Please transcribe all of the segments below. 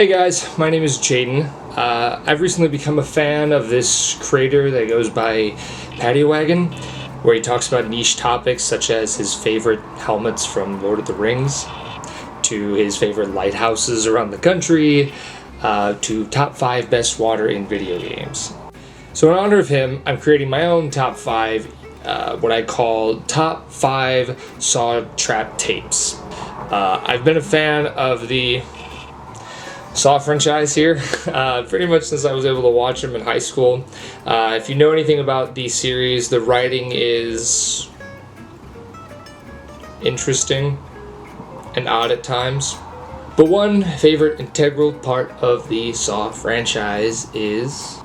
Hey guys, my name is Jaden. I've recently become a fan of this creator that goes by Patio Wagon, where he talks about niche topics such as his favorite helmets from Lord of the Rings, to his favorite lighthouses around the country, to top 5 best water in video games. So in honor of him, I'm creating my own top 5, what I call top 5 saw trap tapes. I've been a fan of the Saw franchise here, pretty much since I was able to watch them in high school. If you know anything about the series, the writing is interesting and odd at times. But one favorite integral part of the Saw franchise is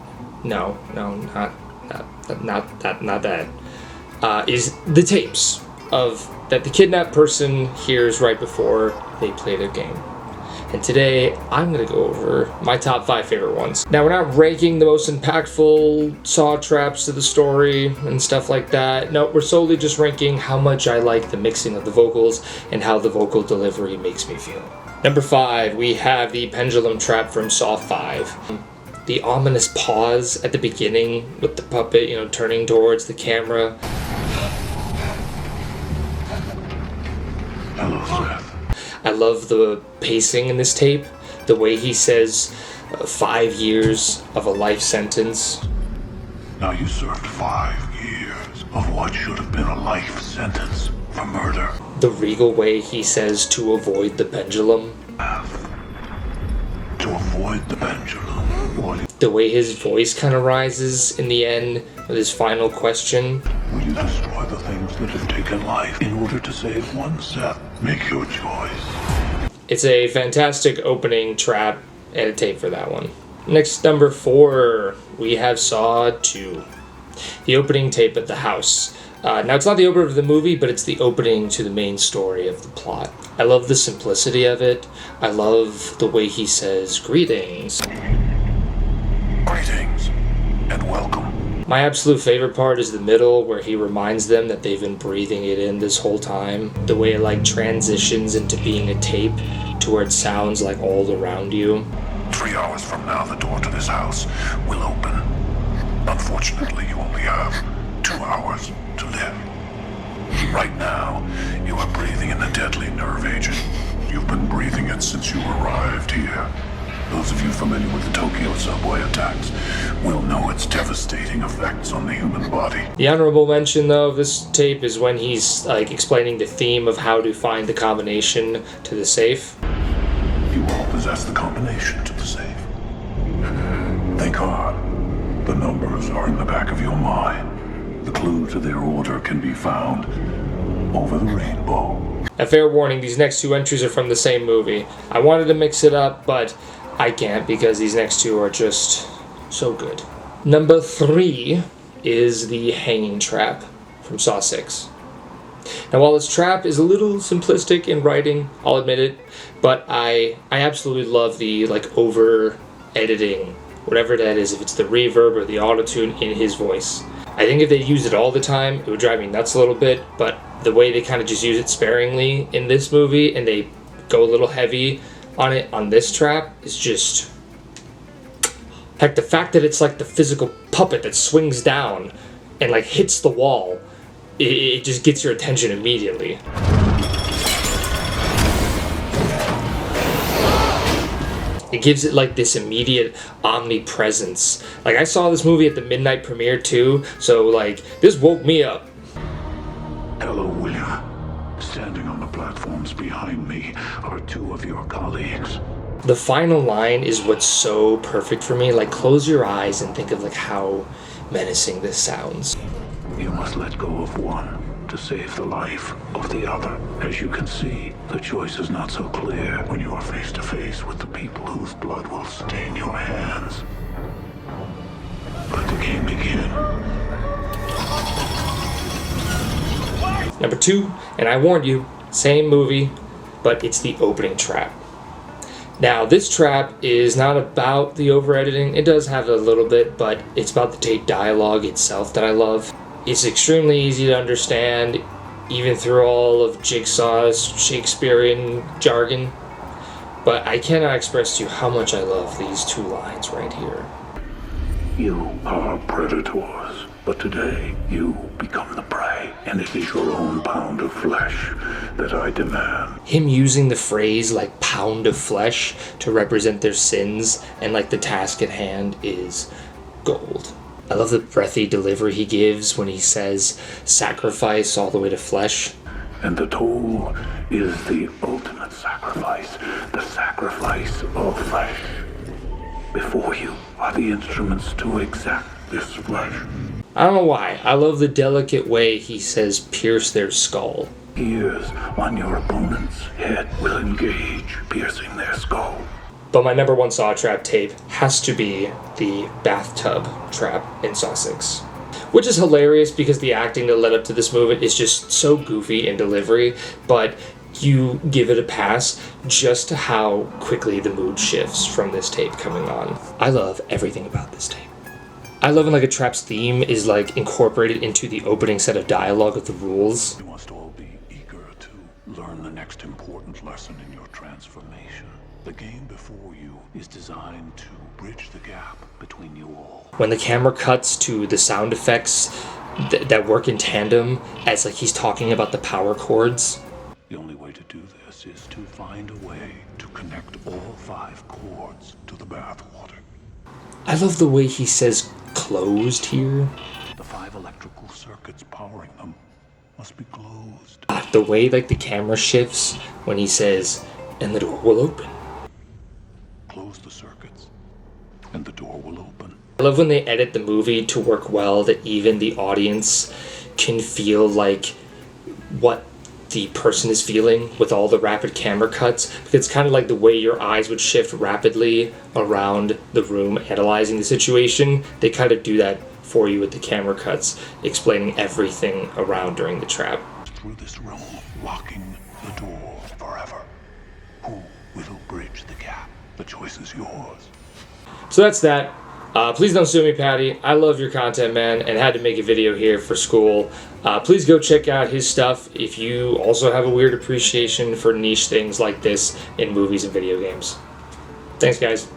not that. Is the tapes that the kidnapped person hears right before they play their game. And today, I'm going to go over my top 5 favorite ones. Now, we're not ranking the most impactful saw traps to the story and stuff like that. No, we're solely just ranking how much I like the mixing of the vocals and how the vocal delivery makes me feel. Number 5, we have the pendulum trap from Saw 5. The ominous pause at the beginning with the puppet, turning towards the camera. Hello, Seth. I love the pacing in this tape, the way he says 5 years of a life sentence. Now you served 5 years of what should have been a life sentence for murder. The regal way he says to avoid the pendulum. To avoid the pendulum. The way his voice kind of rises in the end with his final question. Will you destroy the things that have taken life in order to save one, Seth? Make your choice. It's a fantastic opening trap and a tape for that one. Next, number 4, we have Saw 2. The opening tape at the house. Now, it's not the opening of the movie, but it's the opening to the main story of the plot. I love the simplicity of it. I love the way he says, "Greetings." Greetings and welcome. My absolute favorite part is the middle, where he reminds them that they've been breathing it in this whole time. The way it transitions into being a tape to where it sounds like all around you. 3 hours from now, the door to this house will open. Unfortunately, you only have 2 hours to live. Right now, you are breathing in a deadly nerve agent. You've been breathing it since you arrived here. Those of you familiar with the Tokyo subway attacks will know its devastating effects on the human body. The honorable mention, though, of this tape is when he's explaining the theme of how to find the combination to the safe. You all possess the combination to the safe. Thank God. The numbers are in the back of your mind. The clue to their order can be found over the rainbow. A fair warning, these next 2 entries are from the same movie. I wanted to mix it up, but I can't because these next 2 are just so good. Number 3 is the hanging trap from Saw 6. Now, while this trap is a little simplistic in writing, I'll admit it, but I absolutely love the over editing, whatever that is, if it's the reverb or the auto-tune in his voice. I think if they used it all the time, it would drive me nuts a little bit, but the way they kind of just use it sparingly in this movie and they go a little heavy on it on this trap is just... Heck, the fact that it's the physical puppet that swings down and hits the wall, it just gets your attention immediately. It gives it this immediate omnipresence. I saw this movie at the midnight premiere too, so this woke me up. Hello, William. Standing on the platforms behind me are 2 of your colleagues. The final line is what's so perfect for me. Close your eyes and think of how menacing this sounds. You must let go of one to save the life of the other. As you can see, the choice is not so clear when you are face to face with the people whose blood will stain your hands. Let the game begin. Number 2, and I warned you, same movie, but it's the opening trap. Now, this trap is not about the over-editing. It does have a little bit, but it's about the tape dialogue itself that I love. It's extremely easy to understand, even through all of Jigsaw's Shakespearean jargon. But I cannot express to you how much I love these two lines right here. You are predators, but today you become the prey, and it is your own pound of flesh that I demand. Him using the phrase like pound of flesh to represent their sins and like the task at hand is gold. I love the breathy delivery he gives when he says sacrifice all the way to flesh. And the toll is the ultimate sacrifice, the sacrifice of flesh. Before you are the instruments to exact this flesh. I don't know why. I love the delicate way he says pierce their skull. Ears on your opponent's head will engage, piercing their skull. But my number one Saw trap tape has to be the bathtub trap in Saw 6. Which is hilarious because the acting that led up to this movie is just so goofy in delivery, but you give it a pass just to how quickly the mood shifts from this tape coming on. I love everything about this tape. I love when like a trap's theme is like incorporated into the opening set of dialogue of the rules. You must all be eager to learn the next important lesson in your transformation. The game before you is designed to bridge the gap between you all. When the camera cuts to the sound effects that work in tandem as like he's talking about the power chords. The only way to do this is to find a way to connect all 5 chords to the bathwater. I love the way he says closed here. The 5 electrical circuits powering them must be closed. The way like the camera shifts when he says, and the door will open. Close the circuits, and the door will open. I love when they edit the movie to work well that even the audience can feel like what the person is feeling with all the rapid camera cuts, because it's kind of like the way your eyes would shift rapidly around the room analyzing the situation. They kind of do that for you with the camera cuts, explaining everything around during the trap. Through this room, locking the door forever. Who will bridge the gap? The choice is yours. So that's that. Please don't sue me, Patty. I love your content, man, and had to make a video here for school. Please go check out his stuff if you also have a weird appreciation for niche things like this in movies and video games. Thanks, guys.